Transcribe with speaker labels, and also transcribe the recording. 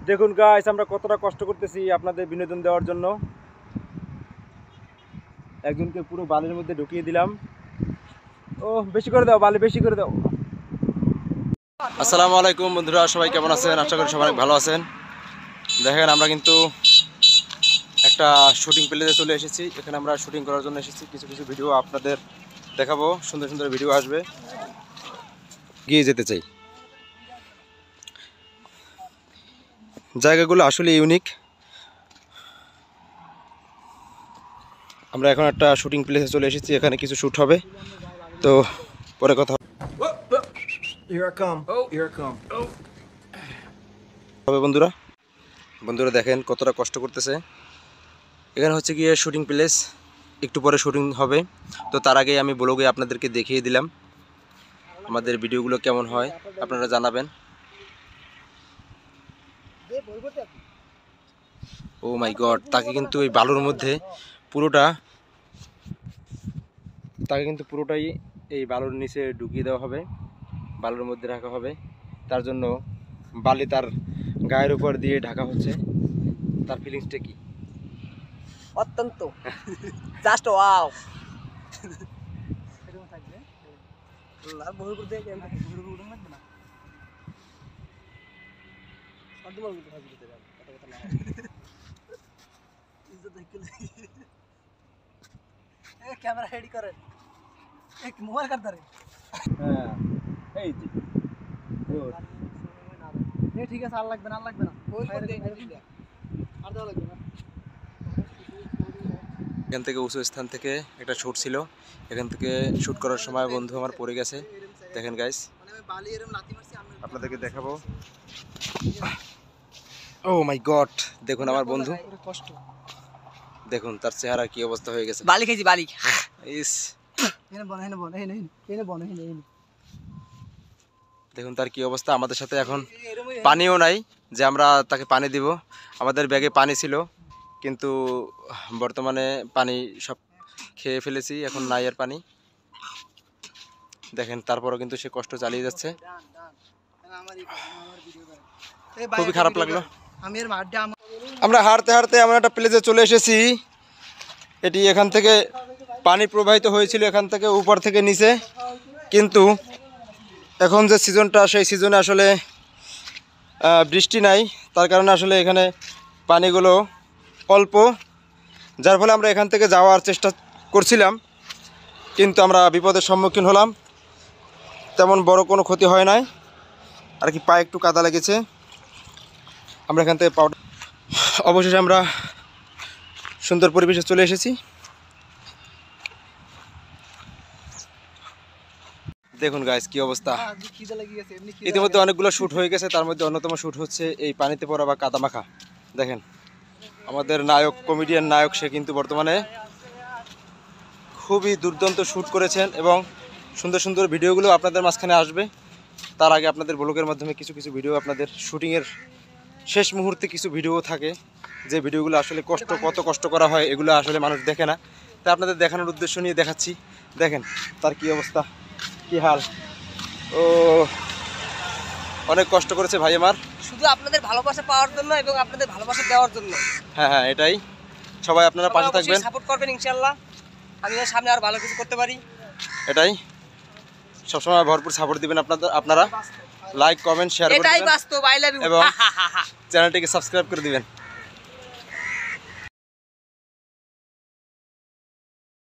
Speaker 1: দেখুন গাইস, আমরা কতটা কষ্ট করতেছি আপনাদের বিনোদন দেওয়ার জন্য। একজনকে পুরো বালির মধ্যে ঢুকিয়ে দিলাম। ও বেশি করে দাও, বালি বেশি করে দাও। আসসালামু আলাইকুম বন্ধুরা, সবাই কেমন আছেন? আশা করি সবাই ভালো আছেন। দেখেন, আমরা কিন্তু একটা শুটিং প্লেসে চলে এসেছি। এখানে আমরা শুটিং করার জন্য এসেছি। কিছু কিছু ভিডিও আপনাদের দেখাবো, সুন্দর সুন্দর ভিডিও আসবে। গিয়ে যেতে চাই। জায়গাগুলো আসলে ইউনিক। আমরা এখন একটা শুটিং প্লেসে চলে এসেছি, এখানে কিছু শ্যুট হবে, তো পরে কথা হবে। বন্ধুরা দেখেন কতটা কষ্ট করতেছে। এখানে হচ্ছে গিয়ে শুটিং প্লেস, একটু পরে শুটিং হবে। তো তার আগে আমি ব্লগে আপনাদেরকে দেখিয়ে দিলাম আমাদের ভিডিওগুলো কেমন হয়, আপনারা জানাবেন। ও মাই গড, তাকে কিন্তু এই বালুর মধ্যে পুরোটাই এই বালুর নিচে ঢুকিয়ে দেওয়া হবে, বালুর মধ্যে রাখা হবে। তার জন্য বালি তার গায়ের উপর দিয়ে ঢাকা হচ্ছে। তার ফিলিংসটা কি?
Speaker 2: অত্যন্ত জাস্ট ওয়াও। না বহু করতে গেম থাকে বহু উড়ন লাগবে না। সব বল করতে হবে কথা কথা না। ইজ্জত দেখলে এ ক্যামেরা রেডি করেন, এক মোবাইল কাট ধরে।
Speaker 1: হ্যাঁ এই যে গুড।
Speaker 2: এ ঠিক আছে, আর লাগবে না ওই আর দেওয়া লাগবে না।
Speaker 1: এখান থেকে উঁচু স্থান থেকে একটা শ্যুট ছিল। এখান থেকে শ্যুট করার সময় বন্ধু আমার পড়ে গেছে। দেখেন গাইস, আপনাদেরকে দেখাবো। ও মাই গড, দেখুন আমার বন্ধু,
Speaker 2: কষ্ট
Speaker 1: দেখুন তার চেহারা কি অবস্থা হয়ে গেছে।
Speaker 2: বালি খেয়েছি বালি।
Speaker 1: ইস, দেখুন তার কি অবস্থা। আমাদের সাথে এখন পানিও নাই যে আমরা তাকে পানি দিব। আমাদের ব্যাগে পানি ছিল, কিন্তু বর্তমানে পানি সব খেয়ে ফেলেছি, এখন নাই আর পানি। দেখেন তারপরও কিন্তু সে কষ্ট চালিয়ে যাচ্ছে। খুবই খারাপ লাগলো। আমরা হাঁটতে হাঁটতে এমন একটা প্লেসে চলে এসেছি, এটি এখান থেকে পানি প্রবাহিত হয়েছিল এখান থেকে উপর থেকে নিচে, কিন্তু এখন যে সিজনটা, সেই সিজনে আসলে বৃষ্টি নাই। তার কারণে আসলে এখানে পানিগুলো অল্প, যার ফলে আমরা এখান থেকে যাওয়ার চেষ্টা করছিলাম, কিন্তু আমরা বিপদের সম্মুখীন হলাম। তেমন বড় কোনো ক্ষতি হয় নাই, আর কি পায়ে একটু কাদা লেগেছে। আমরা এখান থেকে অবশেষে আমরা সুন্দর পরিবেশে চলে এসেছি। দেখুন গাইস কি অবস্থা। ইতিমধ্যে অনেকগুলো শ্যুট হয়ে গেছে, তার মধ্যে অন্যতম শ্যুট হচ্ছে এই পানিতে পড়া বা কাদা মাখা। দেখেন আমাদের নায়ক, কমেডিয়ান নায়ক, সে কিন্তু বর্তমানে খুবই দুর্দান্ত শ্যুট করেছেন, এবং সুন্দর সুন্দর ভিডিওগুলো আপনাদের মাঝখানে আসবে। তার আগে আপনাদের ব্লগের মাধ্যমে কিছু কিছু ভিডিও, আপনাদের শুটিংয়ের শেষ মুহূর্তে কিছু ভিডিও থাকে, যে ভিডিওগুলো আসলে কত কষ্ট করা হয়, এগুলো আসলে মানুষ দেখে না। তা আপনাদের দেখানোর উদ্দেশ্য নিয়ে দেখাচ্ছি। দেখেন তার কি অবস্থা, কি হাল। ও অনেক কষ্ট করেছে ভাই আমার,
Speaker 2: শুধু আপনাদের ভালোবাসা পাওয়ার জন্য এবং আপনাদের ভালোবাসা দেওয়ার জন্য।
Speaker 1: হ্যাঁ এটাই। সবাই আপনারা পাশে থাকবেন,
Speaker 2: সাপোর্ট করবেন ইনশাআল্লাহ। আমি সামনে আর ভালো কিছু করতে পারি,
Speaker 1: এটাই। সবসময় ভরপুর সাপোর্ট দিবেন আপনারা। লাইক, কমেন্ট, শেয়ার করে দিবেন,
Speaker 2: এটাই বাস্তব। I love you.
Speaker 1: এবং চ্যানেলটিকে সাবস্ক্রাইব করে দিবেন।